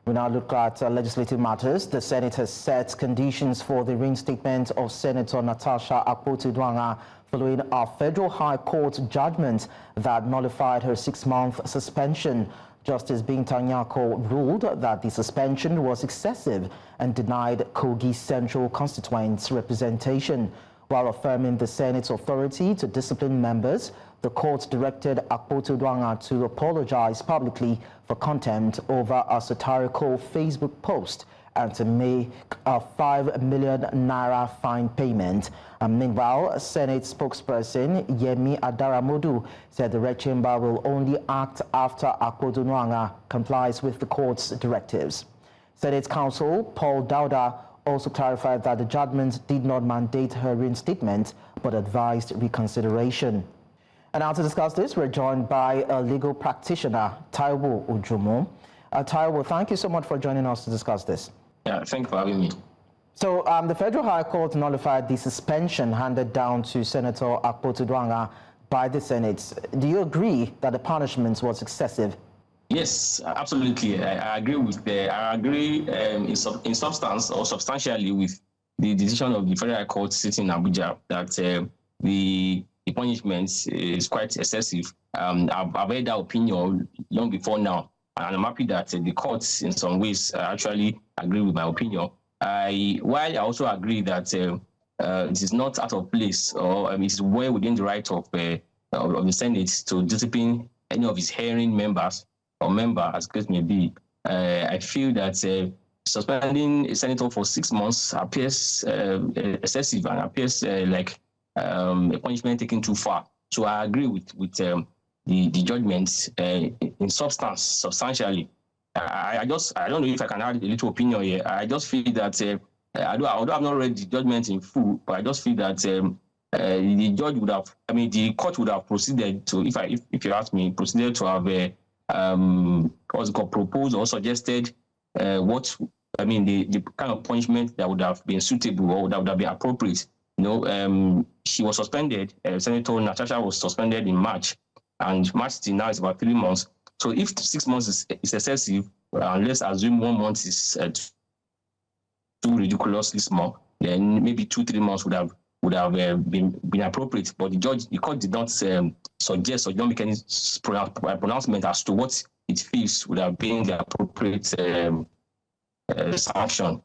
We now look at legislative matters. The Senate has set conditions for the reinstatement of Senator Natasha Akpoti-Uduaghan following a federal high court judgment that nullified her 6-month suspension. Justice Binta Nyako ruled that the suspension was excessive and denied Kogi Central constituents representation. While affirming the Senate's authority to discipline members, the court directed Akpoti-Uduaghan to apologize publicly for contempt over a satirical Facebook post and to make a 5 million naira fine payment. Meanwhile, Senate spokesperson Yemi Adaramodu said the Red Chamber will only act after Akpoti-Uduaghan complies with the court's directives. Senate counsel Paul Dauda also clarified that the judgment did not mandate her reinstatement, but advised reconsideration. And now to discuss this, we're joined by a legal practitioner, Taiwo Ojumu. Taiwo, thank you so much for joining us to discuss this. Yeah, thank you for having me. So the Federal High Court nullified the suspension handed down to Senator Akpoti-Uduaghan by the Senate. Do you agree that the punishment was excessive? Yes, absolutely. I agree with in substance or substantially with the decision of the Federal High Court sitting in Abuja that the punishment is quite excessive. I've heard that opinion long before now, and I'm happy that the courts in some ways actually agree with my opinion. While I also agree that it is not out of place, or it is well within the right of the Senate to discipline any of its hearing members or member, as case may be. I feel that suspending a senator for 6 months appears excessive and appears like a punishment taken too far. So I agree with the judgment in substance, substantially. I don't know if I can add a little opinion here. I just feel that although I've not read the judgment in full, but I just feel that the judge would have, the court would have proceeded to, if you ask me, proceeded to have what's it called, proposed or suggested the kind of punishment that would have been suitable or that would have been appropriate. She was suspended. Senator Natasha was suspended in March, and March till now is about 3 months. So if 6 months is excessive, let's assume 1 month is too ridiculously small, then maybe 2-3 months would have been appropriate. But the court did not suggest or did not make any pronouncement as to what it feels would have been the appropriate sanction.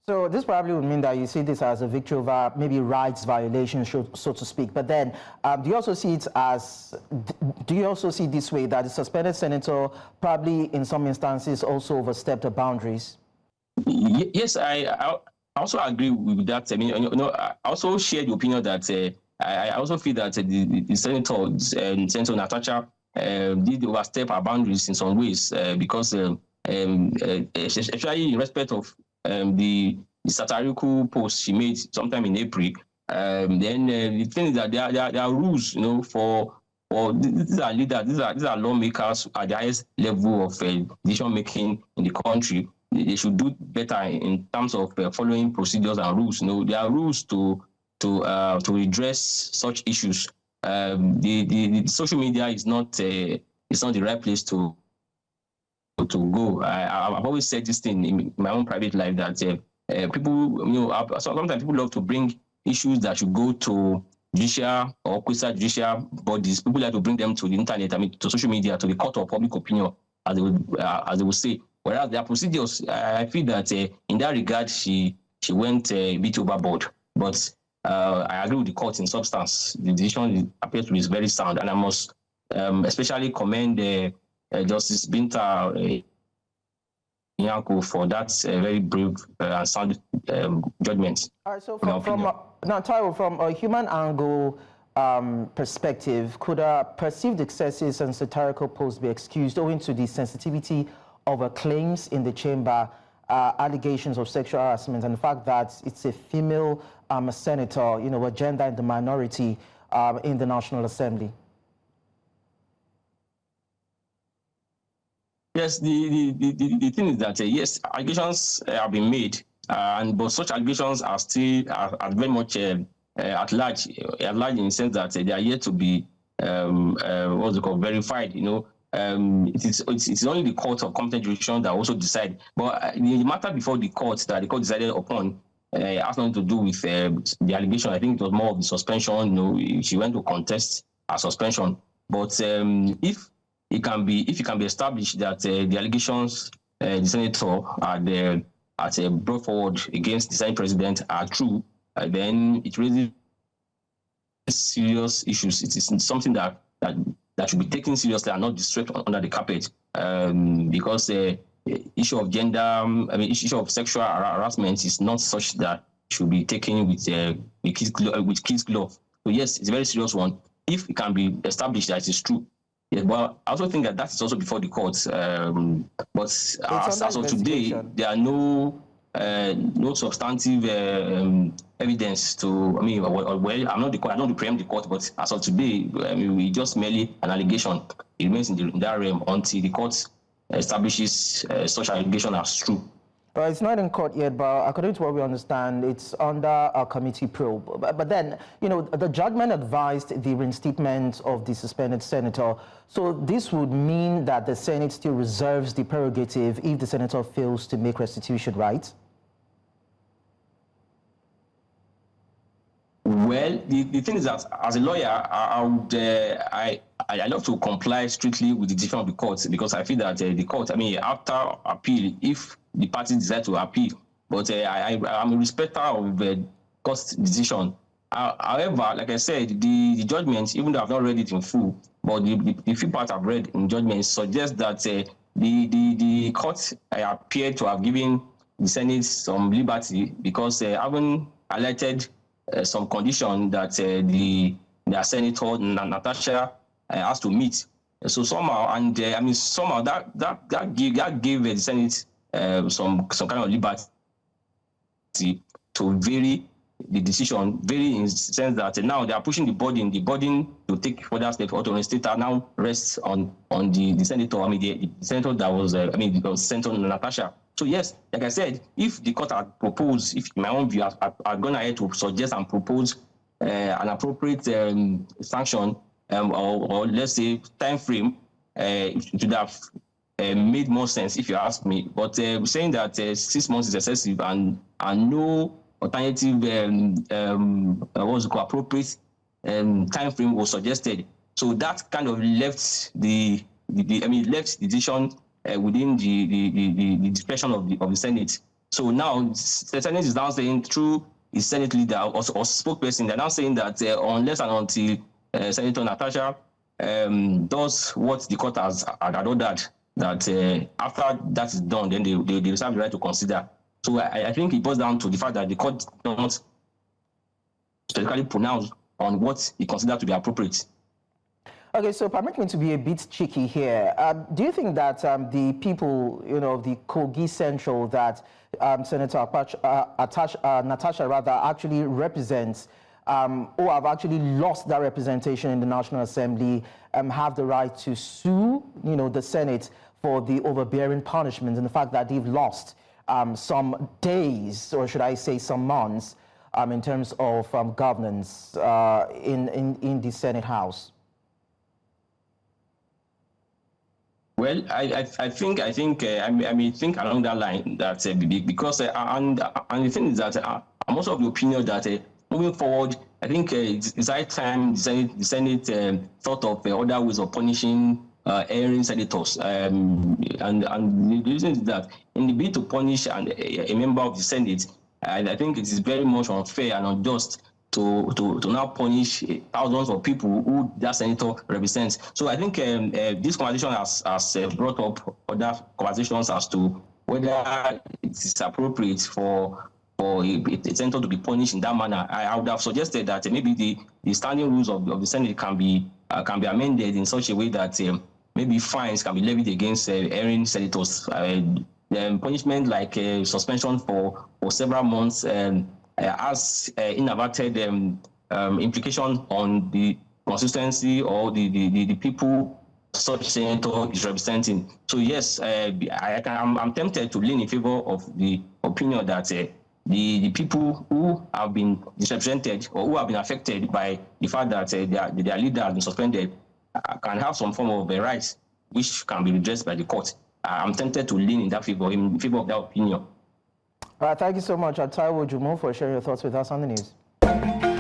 So this probably would mean that you see this as a victory over maybe rights violation, so to speak. But then, do you also see this way that the suspended senator probably in some instances also overstepped the boundaries? Yes, I also agree with that. I also share the opinion that I also feel that the Senator Natasha did overstep her boundaries in some ways because especially in respect of the satirical post she made sometime in April. Then the thing is that there are rules, for these are leaders, these are lawmakers at the highest level of decision making in the country. They should do better in terms of following procedures and rules. There are rules to address such issues. The social media is not the right place to go. I've always said this thing in my own private life that people, sometimes people love to bring issues that should go to judicial or quasi-judicial bodies. People like to bring them to the internet, to social media, to the court of public opinion, as they would say. Whereas there are procedures, I feel that in that regard, she went a bit overboard. But I agree with the court in substance. The decision appears to be very sound, and I must especially commend Justice Binta Nyako for that very brave and sound judgment. All right, so Taiwo, from a human angle perspective, could perceived excesses and satirical posts be excused owing to the sensitivity of claims in the chamber, allegations of sexual harassment, and the fact that it's a female senator, a gender in the minority in the National Assembly? Yes, the thing is that yes, allegations have been made, but such allegations are still very much at large in the sense that they are yet to be verified. it's only the court of competent jurisdiction that also decide. But the matter before the court that the court decided upon has nothing to do with the allegation. I think it was more of the suspension. She went to contest a suspension. But if it can be established that the allegations the senator had brought forward against the Senate president are true, then it raises serious issues. It is something that should be taken seriously and not swept under the carpet, because the issue of gender, issue of sexual harassment is not such that should be taken with kids' glove. So yes, it's a very serious one. If it can be established that it is true. Yeah, but I also think that is also before the courts. But as of today, there are no substantive evidence to. I'm not the court. I don't preempt the court, but as of today, we just merely an allegation. It remains in that realm until the court establishes such allegation as true. It's not in court yet, but according to what we understand, it's under a committee probe. But then, the judgment advised the reinstatement of the suspended senator. So this would mean that the Senate still reserves the prerogative if the senator fails to make restitution, right? Well, the thing is that as a lawyer, I love to comply strictly with the decision of the court, because I feel that the court, after appeal, if the parties decide to appeal, but I'm a respecter of the court's decision. However, like I said, the judgment, even though I've not read it in full, but the few parts I've read in judgment suggests that the court appeared to have given the Senate some liberty, because they haven't highlighted some condition that the senator Natasha has to meet. So somehow, somehow that gave the Senate some kind of liberty to vary the decision, vary in the sense that now they are pushing the burden to take further steps or to reinstate now rests on the senator. The senator that was Senator Natasha. So yes, like I said, if the court had proposed, if in my own view, I've gone ahead to suggest and propose an appropriate sanction or let's say time frame, it would have made more sense if you ask me. But saying that 6 months is excessive and no alternative appropriate time frame was suggested, so that kind of left the decision within the discretion of the Senate. So now the Senate is now saying through his Senate leader or spokesperson, they're now saying that unless and until Senator Natasha does what the court has ordered, that after that is done, then they reserve the right to consider. So I think it boils down to the fact that the court does not specifically pronounce on what he considers to be appropriate. Okay, so permit me to be a bit cheeky here. Do you think that the people, the Kogi Central that Senator Natasha actually represents, or have actually lost that representation in the National Assembly, have the right to sue, the Senate for the overbearing punishment and the fact that they've lost some days, or should I say some months, in terms of governance in the Senate House? Well, I think think along that line that because and the thing is that I'm also of the opinion that moving forward, I think it's high time the Senate thought of other ways of punishing erring senators, and the reason is that in the bid to punish a member of the Senate, I think it is very much unfair and unjust to now punish thousands of people who that senator represents. So I think this conversation has brought up other conversations as to whether it is appropriate for a senator to be punished in that manner. I would have suggested that maybe the standing rules of the Senate can be amended in such a way that maybe fines can be levied against erring senators. Punishment like suspension for several months has inadvertent implication on the consistency or the people such senator is representing. So yes, I'm tempted to lean in favor of the opinion that the people who have been misrepresented or who have been affected by the fact that their leader has been suspended can have some form of rights which can be redressed by the court. I'm tempted to lean in favor of that opinion. All right, thank you so much, Taiwo Ojumu, for sharing your thoughts with us on the news.